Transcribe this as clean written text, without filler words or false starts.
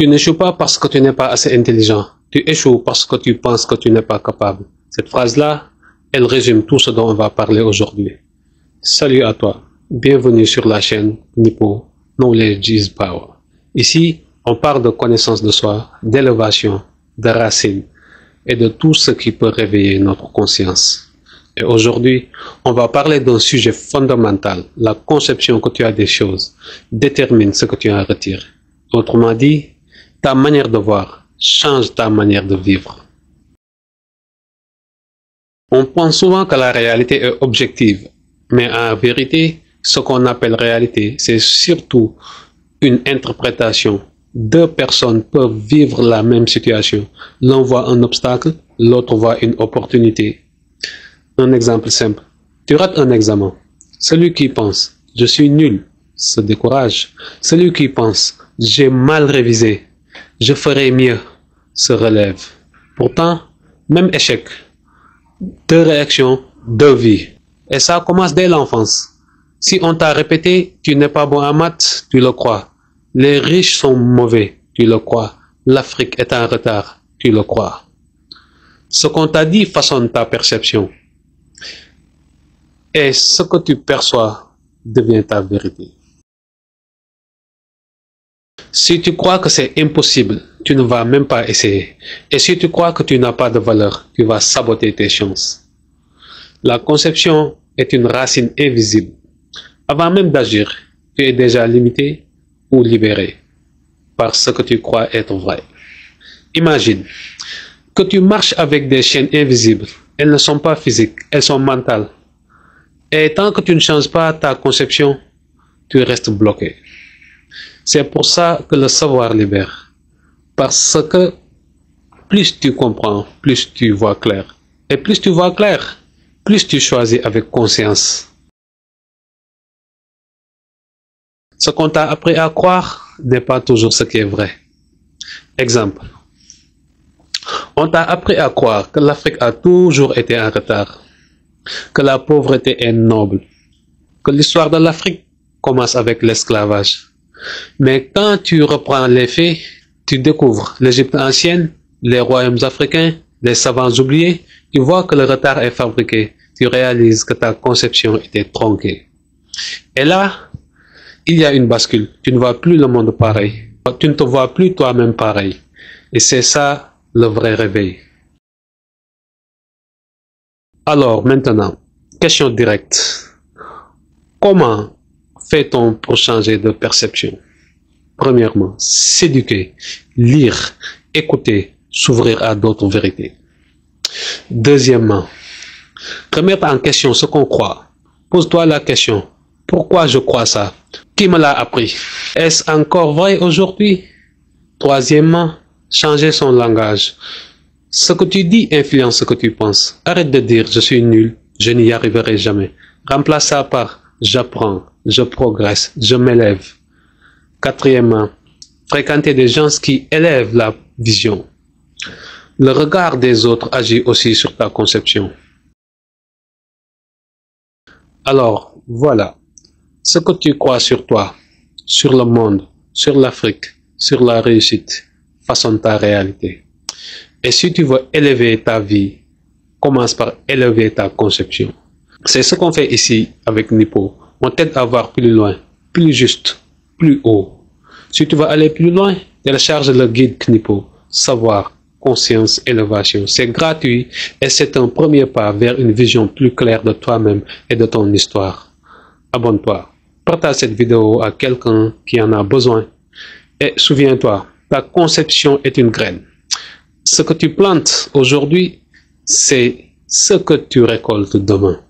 Tu n'échoues pas parce que tu n'es pas assez intelligent. Tu échoues parce que tu penses que tu n'es pas capable. Cette phrase-là, elle résume tout ce dont on va parler aujourd'hui. Salut à toi. Bienvenue sur la chaîne Nippo Knowledge is Power. Ici, on parle de connaissance de soi, d'élévation, de racines et de tout ce qui peut réveiller notre conscience. Et aujourd'hui, on va parler d'un sujet fondamental. La conception que tu as des choses détermine ce que tu en retires. Autrement dit, ta manière de voir change ta manière de vivre. On pense souvent que la réalité est objective, mais en vérité, ce qu'on appelle réalité, c'est surtout une interprétation. Deux personnes peuvent vivre la même situation. L'un voit un obstacle, l'autre voit une opportunité. Un exemple simple. Tu rates un examen. Celui qui pense « je suis nul » se décourage. Celui qui pense « j'ai mal révisé, je ferai mieux » se relève. Pourtant, même échec. Deux réactions, deux vies. Et ça commence dès l'enfance. Si on t'a répété « tu n'es pas bon en maths », tu le crois. Les riches sont mauvais, tu le crois. L'Afrique est en retard, tu le crois. Ce qu'on t'a dit façonne ta perception. Et ce que tu perçois devient ta vérité. Si tu crois que c'est impossible, tu ne vas même pas essayer. Et si tu crois que tu n'as pas de valeur, tu vas saboter tes chances. La conception est une racine invisible. Avant même d'agir, tu es déjà limité ou libéré par ce que tu crois être vrai. Imagine que tu marches avec des chaînes invisibles. Elles ne sont pas physiques, elles sont mentales. Et tant que tu ne changes pas ta conception, tu restes bloqué. C'est pour ça que le savoir libère. Parce que plus tu comprends, plus tu vois clair. Et plus tu vois clair, plus tu choisis avec conscience. Ce qu'on t'a appris à croire n'est pas toujours ce qui est vrai. Exemple. On t'a appris à croire que l'Afrique a toujours été en retard, que la pauvreté est noble, que l'histoire de l'Afrique commence avec l'esclavage. Mais quand tu reprends les faits, tu découvres l'Égypte ancienne, les royaumes africains, les savants oubliés, tu vois que le retard est fabriqué, tu réalises que ta conception était tronquée. Et là, il y a une bascule, tu ne vois plus le monde pareil, tu ne te vois plus toi-même pareil. Et c'est ça le vrai réveil. Alors maintenant, question directe. Comment fait-on pour changer de perception? Premièrement, s'éduquer, lire, écouter, s'ouvrir à d'autres vérités. Deuxièmement, remettre en question ce qu'on croit. Pose-toi la question, pourquoi je crois ça? Qui me l'a appris? Est-ce encore vrai aujourd'hui? Troisièmement, changer son langage. Ce que tu dis influence ce que tu penses. Arrête de dire je suis nul, je n'y arriverai jamais. Remplace ça par j'apprends, je progresse, je m'élève. Quatrièmement, fréquenter des gens qui élèvent la vision. Le regard des autres agit aussi sur ta conception. Alors, voilà. Ce que tu crois sur toi, sur le monde, sur l'Afrique, sur la réussite, façonne ta réalité. Et si tu veux élever ta vie, commence par élever ta conception. C'est ce qu'on fait ici avec Nippo. On t'aide à voir plus loin, plus juste, plus haut. Si tu veux aller plus loin, télécharge le guide Nippo, savoir, conscience, élévation. C'est gratuit et c'est un premier pas vers une vision plus claire de toi-même et de ton histoire. Abonne-toi, partage cette vidéo à quelqu'un qui en a besoin. Et souviens-toi, ta conception est une graine. Ce que tu plantes aujourd'hui, c'est ce que tu récoltes demain.